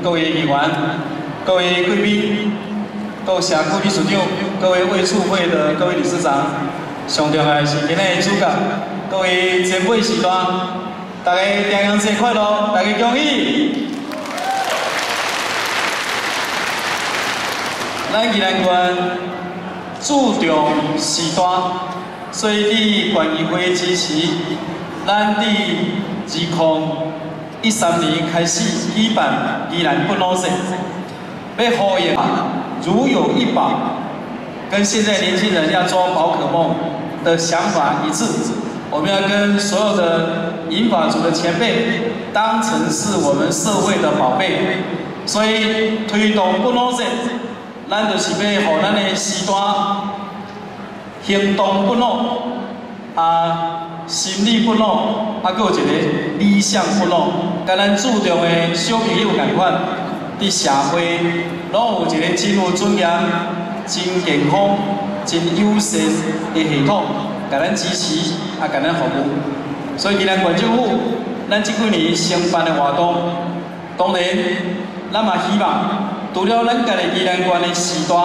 各位议员、各位贵宾、各社区理事长、各位卫处会的各位理事长，上重要的是今日的主角，各位前辈时代，大家重阳节快乐，大家恭喜！咱宜兰县注重时代，所以伫县议会支持，咱伫2013年开始举办宜兰不老节，要呼应如有一宝，跟现在年轻人要抓宝可梦的想法一致。我们要跟所有的银发族的前辈当成是我们社会的宝贝，所以推动不老节。 咱就是要互咱的时代行动不老，心理不老，还有一个理想不老。甲咱注重的小朋友同款，伫社会拢有一个真有尊严、真健康、真友善的系统，甲咱支持，甲咱服务。所以，宜兰县政府，咱这几年承办的活动，当然，咱嘛希望。 除了咱家己宜兰县的时代，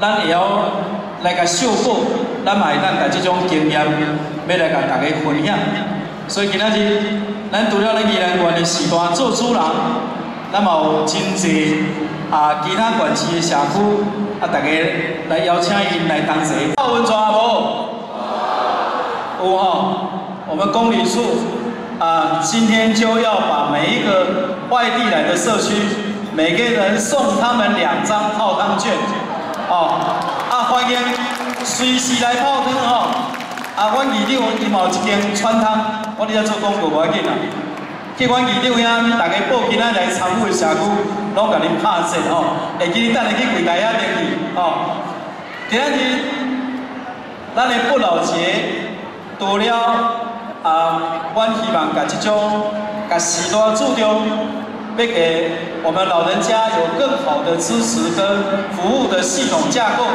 咱会晓来甲效果，咱嘛会当甲这种经验，要来甲大家分享。所以今仔日，咱除了咱宜兰县的时代做主人，咱嘛有真侪其他县市的社区，大家来邀请因来同齐。报文抓无？有吼，我们公理处今天就要把每一个外地来的社区。 每个人送他们2张泡汤券，欢迎随时来泡汤哦。阮二长伊嘛有一间川汤，我伫遐做广告无要紧啦。去阮二长遐，大家报今仔来参与的社区，拢甲恁拍摄哦。会记等下去柜台遐联系哦。今仔日咱的不老节，除了阮希望甲这种甲时代注重。 要给我们老人家有更好的支持跟服务的系统架构。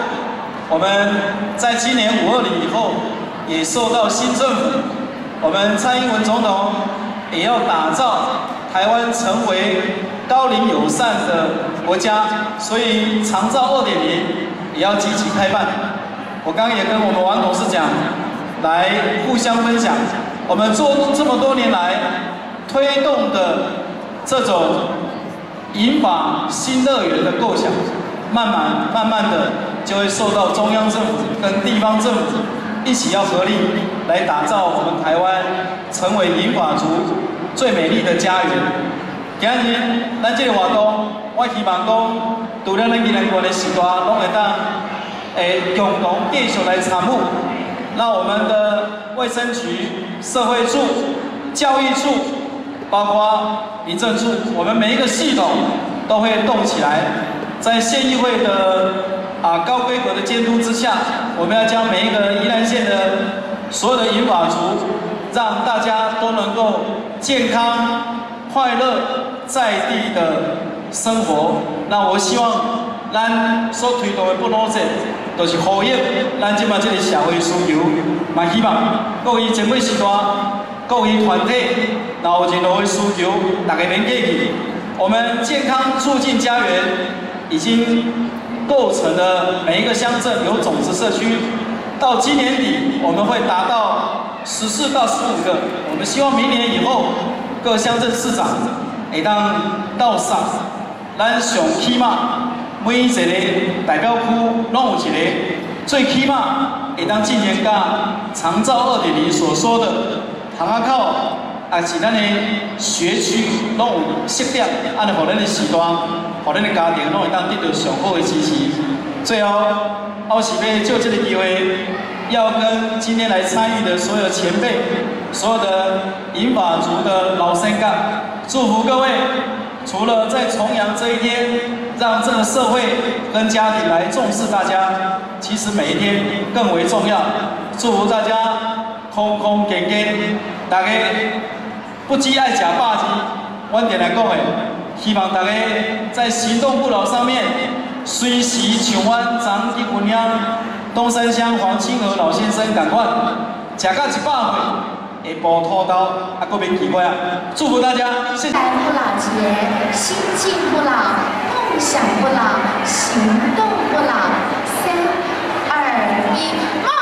我们在今年520以后，也受到新政府，我们蔡英文总统也要打造台湾成为高龄友善的国家，所以长照2.0也要积极开办。我刚刚也跟我们王董事长来互相分享，我们做这么多年来推动的。 这种银发新乐园的构想，慢慢的就会受到中央政府跟地方政府一起要合力来打造我们台湾成为银发族最美丽的家园。今日咱这个活动，我希望讲，除了咱宜兰县的时代，拢会当共同继续来参与，让我们的卫生局、社会处、教育处。 包括民政处，我们每一个系统都会动起来，在县议会的高规格的监督之下，我们要将每一个宜兰县的所有的银发族，让大家都能够健康、快乐、在地的生活。那我希望咱所推动的不老节，都是呼应咱即马这个社会需求，嘛希望各位前辈时代。 各位团体，然后有任何的需求，大家连接起。我们健康促进家园已经构成了每一个乡镇有种子社区。到今年底，我们会达到14到15个。我们希望明年以后，各乡镇市长会当到上，咱上起码每一个代表区拢有一个，最起码会当进行到长照2.0所说的。 巷仔口也是咱的学区，拢有设点，安尼互咱的时代，互咱的家庭拢会当得到上好的支持。最后，我是要就这个机会，要跟今天来参与的所有前辈、所有的银发族的老生干，祝福各位，除了在重阳这一天，让这个社会跟家庭来重视大家，其实每一天更为重要。祝福大家。 康康健健，大家不只爱吃饱子，阮定来讲的，希望大家在行动不老上面，随时像阮昨去云乡东山乡黄清娥老先生同款，吃到100岁，下晡土豆，啊，搁免奇怪啊！祝福大家，谢谢。不老节，心境不老，梦想不老，行动不老。3、2、1，梦。